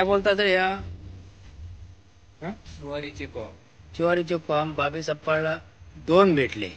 बोलतात रे या ज्वारीचे पाम बाबी सप्पाळला 2 भेटले.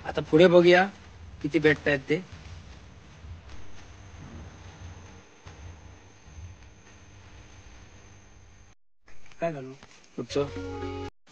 आता पुढे बघूया किती भेटतायत ते. काय घालू कुठचं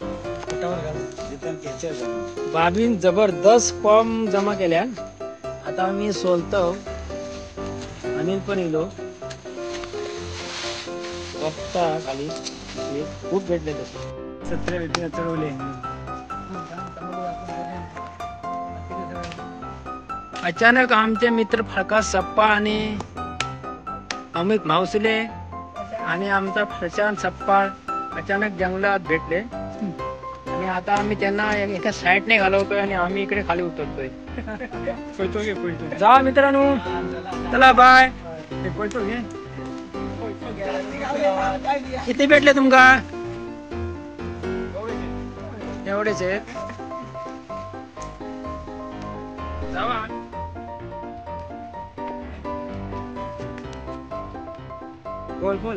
पोटावर घालू बाबीन जबरदस्त फॉर्म जमा केल्या. आता आम्ही सोलतो. अनिल पण येलो बघता खाली खूप भेटले तसे 17 भेटले चढवले. अचानक आमचे मित्र प्रकाश सप्पा आणि अमित मावसले आणि आमचा प्रशांत सप्पाळ अचानक जंगलात भेटले आणि आता आम्ही त्यांना एका साईडने घालवतोय आणि आम्ही इकडे खाली उतरतोय. पळतो जा मित्रांनो, चला बाय. पळतो घे. किती भेटले तुमका? एवढेच आहेत. जावा. बोल बोल.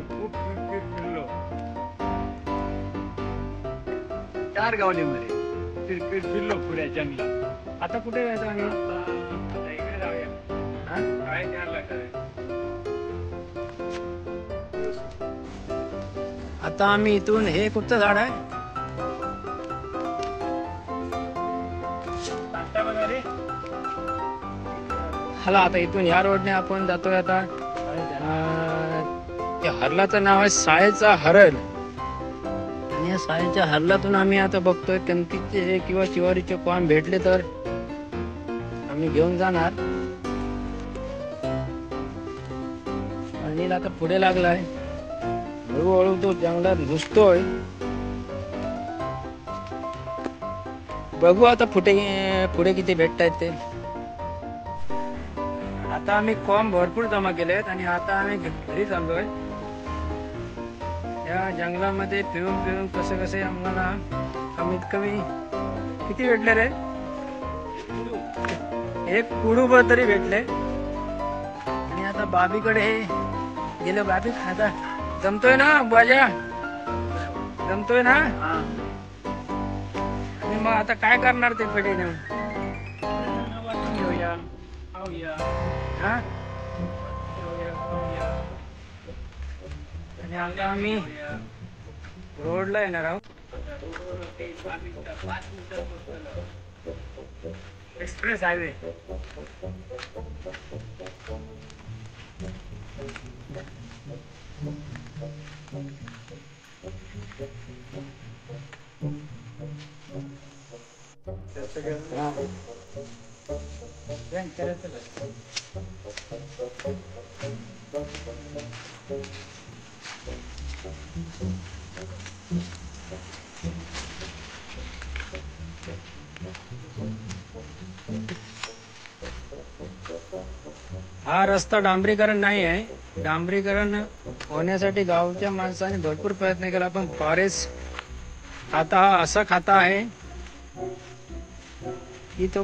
खूप फिरलो 4 गावले मध्ये फिरलो पुढे जंगलात. आता कुठे जायचं आम्ही? आता इकडे जाऊया. काय 4 लाख आता आम्ही इथून हे कुठचं झाड आहे? हाला आता इथून ह्या रोडने आपण जातोय. आता त्या हरलाचं नाव आहे सायेचा हरल आणि या सायेच्या हरलातून आम्ही आता बघतोय कणकीचे किंवा चिवारीचे पान भेटले तर आम्ही घेऊन जाणार. अनिल आता पुढे लागलाय. हळूहळू तो जंगलात घुसतोय. बघू आता पुढे किती भेटतायत ते. आता आम्ही कॉम भरपूर जमा केलेत आणि आता आम्ही घरी चाललोय. या जंगलामध्ये फिरून फिरून कसे आम्हाला कमीत कमी किती भेटले रे? एक कुडूभर तरी भेटले. आणि आता बाबीकडे गेलो. बाबी खाता जमतोय ना बाजा? जमतोय ना? आणि मग आता काय करणार ते पडीने? घेऊया खाऊया. हा? आणि आता आम्ही रोडला येणार आहोत. Express highway. हा रस्ता डांबरीकरण नाही आहे. डांबरीकरण होण्यासाठी गावच्या माणसाने भरपूर प्रयत्न केला, पण फॉरेस्ट खाता हा असा खाता आहे की तो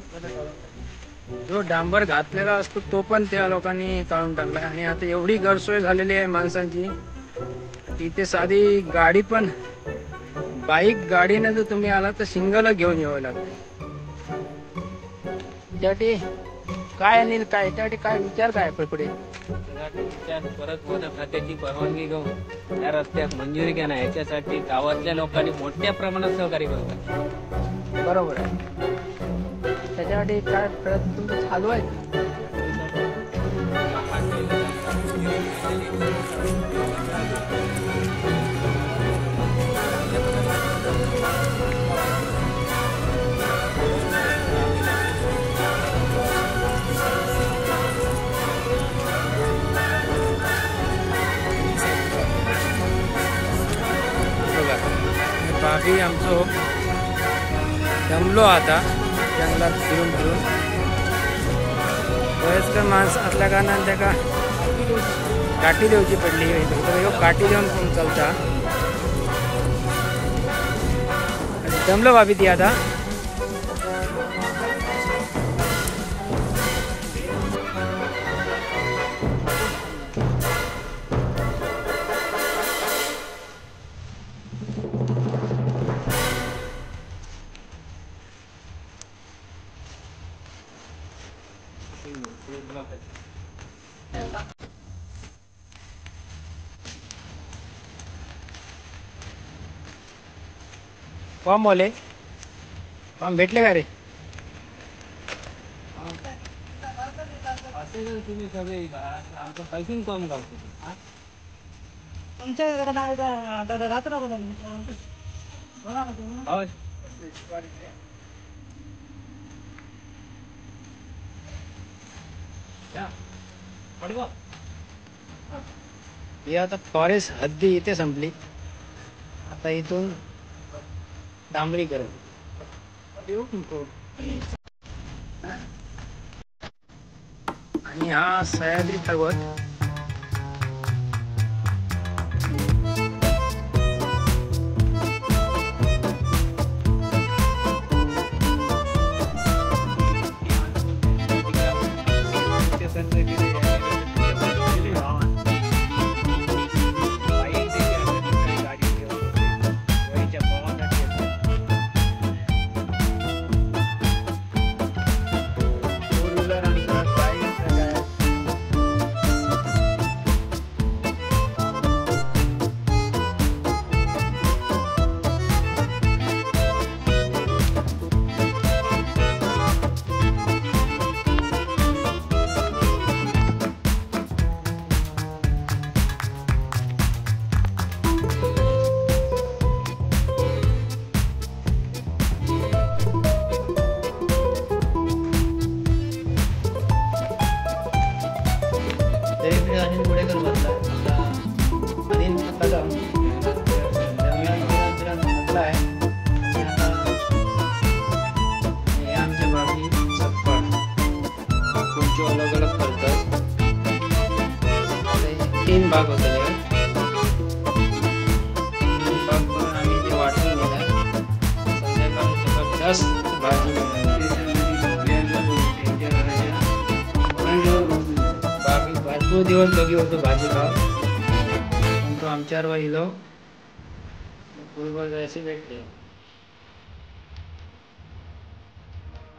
जो डांबर घातलेला असतो तो पण त्या लोकांनी काढून टाकला. आणि आता एवढी गैरसोय झालेली आहे माणसांची, इथे साधी गाडी पण बाईक गाडीने जर तुम्ही आला तर सिंगल घेऊन यावं लागतं. त्यासाठी काय अनिल, काय त्यासाठी काय विचार काय पुढे? परत वन खात्याची परवानगी घेऊन त्या रस्त्यात मंजुरी घेणं याच्यासाठी गावातल्या लोकांनी मोठ्या प्रमाणात सहकार्य करतात. बरोबर आहे. त्याच्यासाठी काय प्रयत्न तुमचं चालू आहे? बाकी आमचं जमलो आता जंगलात फिरून फिरून. वयस्कर माणसं असल्या कारणाने त्याका काठी देऊची पडली. काठी देऊन कोण चालता. जमलो बाबी ती आता. फॉर्म वाले फॉर्म भेटले का रे? असे जर तुम्ही सगळे आमचं पैसून कम गावतो होय या, पडवा. ही आता फॉरेस्ट हद्दी इथे संपली. आता इथून डांबरीकरण. आणि हा सह्याद्री पर्वत अलग अलग करतात. 3 भाग होते. 3 भाग करून आम्ही ते वाटून गेलाय. संध्याकाळी जबरदस्त भाजी भरपूर दिवस दोघी होतो भाजी खाव. पण तो आमच्यावर इलो पूर्व जैसे भेटले.